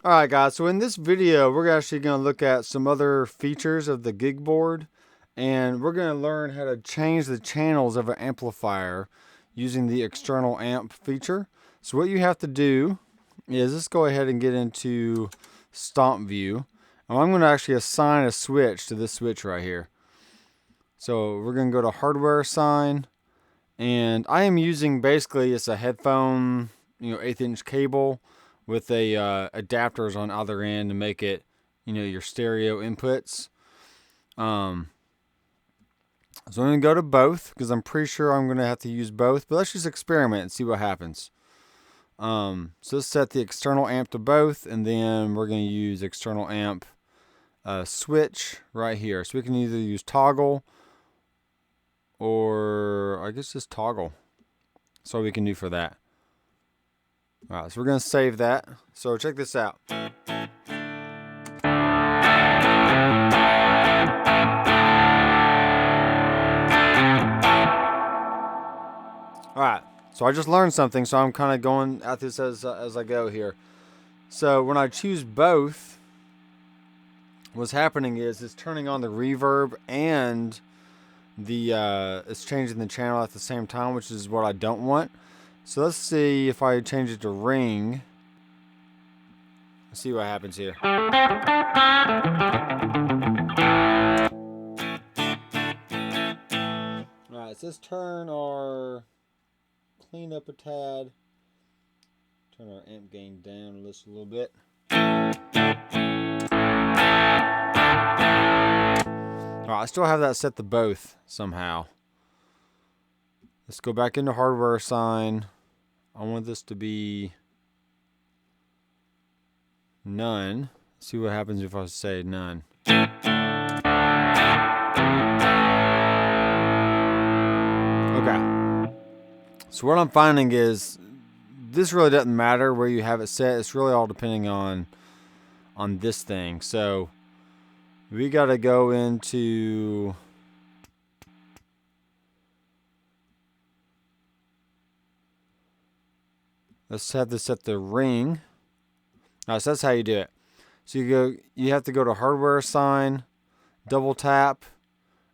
Alright guys, so in this video we're actually going to look at some other features of the Gigboard, and we're going to learn how to change the channels of an amplifier using the external amp feature. So what you have to do is let's go ahead and get into stomp view, and I'm going to actually assign a switch to this switch right here. So we're going to go to hardware assign, and I am using basically it's a headphone, 1/8" cable with a adapters on either end to make it, your stereo inputs. So I'm going to go to both because I'm pretty sure I'm going to have to use both, but let's just experiment and see what happens. So let's set the external amp to both, and then we're going to use external amp switch right here. So we can either use toggle or I guess just toggle. That's all we can do for that. Alright, so we're going to save that. So check this out. Alright, so I just learned something, so I'm kind of going at this as I go here. So when I choose both, what's happening is it's turning on the reverb and it's changing the channel at the same time, which is what I don't want. So let's see if I change it to ring. Let's see what happens here. Alright, so let's turn our clean up a tad. Turn our amp gain down just a little bit. Alright, I still have that set to both somehow. Let's go back into hardware assign. I want this to be none. Let's see what happens if I say none. Okay. So what I'm finding is this really doesn't matter where you have it set. It's really all depending on this thing. So we got to go into let's have this at the ring. Alright, so that's how you do it. So you have to go to hardware assign, double tap,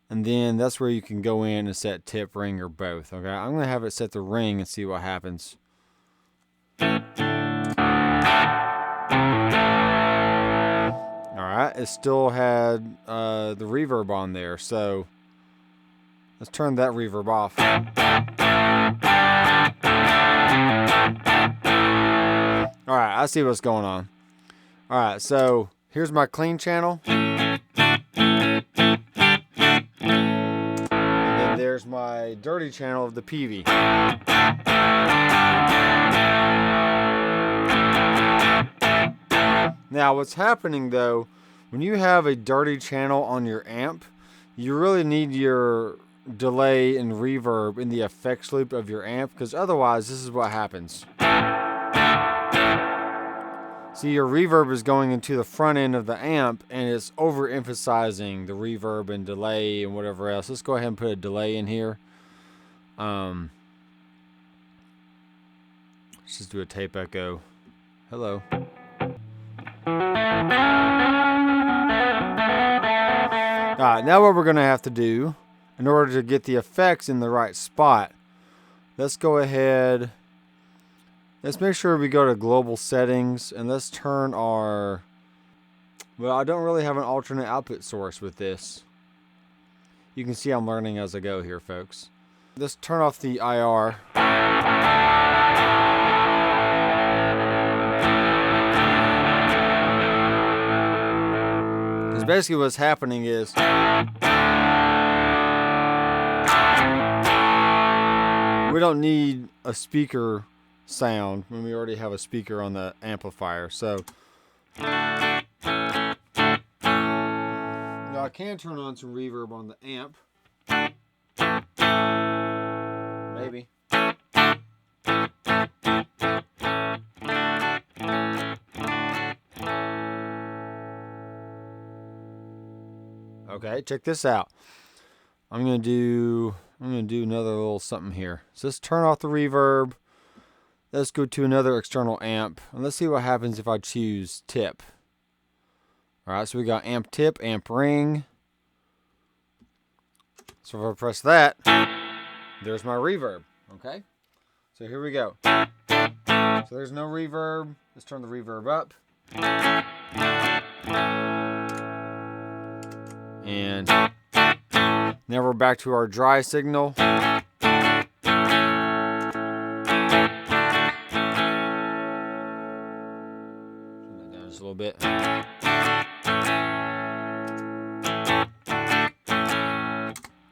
and then that's where you can go in and set tip, ring, or both. Okay, I'm gonna have it set to ring and see what happens. Alright, it still had the reverb on there, so let's turn that reverb off. Alright, I see what's going on. Alright, so here's my clean channel. And then there's my dirty channel of the PV. Now what's happening though, when you have a dirty channel on your amp, you really need your delay and reverb in the effects loop of your amp, because otherwise this is what happens. See, your reverb is going into the front end of the amp and it's overemphasizing the reverb and delay and whatever else. Let's go ahead and put a delay in here. Let's just do a tape echo. Hello. Alright, now what we're going to have to do in order to get the effects in the right spot, let's go ahead. Let's make sure we go to global settings, and let's turn our, well, I don't really have an alternate output source with this. You can see I'm learning as I go here, folks. Let's turn off the IR. Because basically what's happening is we don't need a speaker sound when we already have a speaker on the amplifier. So now I can turn on some reverb on the amp. Maybe. Okay, check this out. I'm gonna do another little something here. So let's turn off the reverb. let's go to another external amp, and let's see what happens if I choose tip. Alright, so we got amp tip, amp ring. So if I press that, there's my reverb. Okay, so here we go. So there's no reverb. Let's turn the reverb up. And now we're back to our dry signal. Turn that down just a little bit.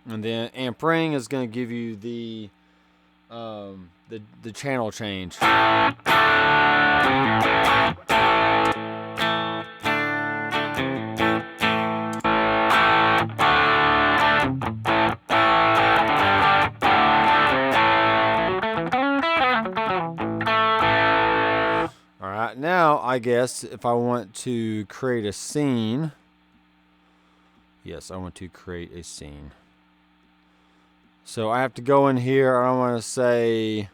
And then amp ring is going to give you the channel change. Alright, now I guess if I want to create a scene, yes, I want to create a scene. So I have to go in here, I want to say,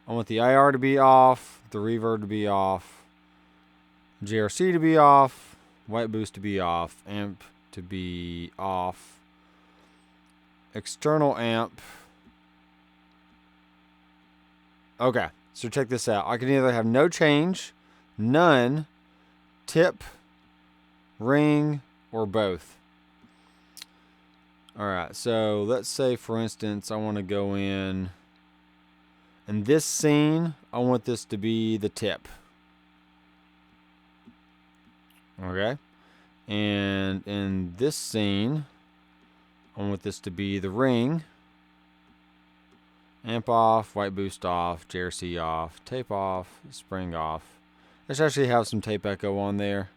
I want the IR to be off, the reverb to be off, JRC to be off, white boost to be off, amp to be off, external amp. Okay, so check this out. I can either have no change, none, tip, ring, or both. Alright, so let's say for instance I want to go in this scene, I want this to be the tip. Okay, and in this scene I want this to be the ring. Amp off, white boost off, JRC off, tape off, spring off. Let's actually have some tape echo on there.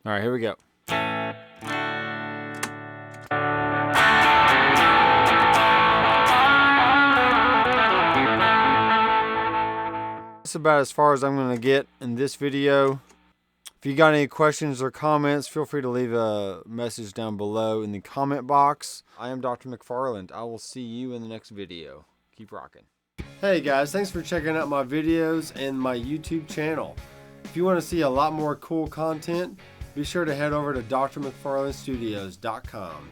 Alright, here we go. That's about as far as I'm going to get in this video. If you got any questions or comments, feel free to leave a message down below in the comment box. I am Dr. McFarland. I will see you in the next video. Keep rocking. Hey guys, thanks for checking out my videos and my YouTube channel. If you want to see a lot more cool content, be sure to head over to drmcfarlandstudios.com.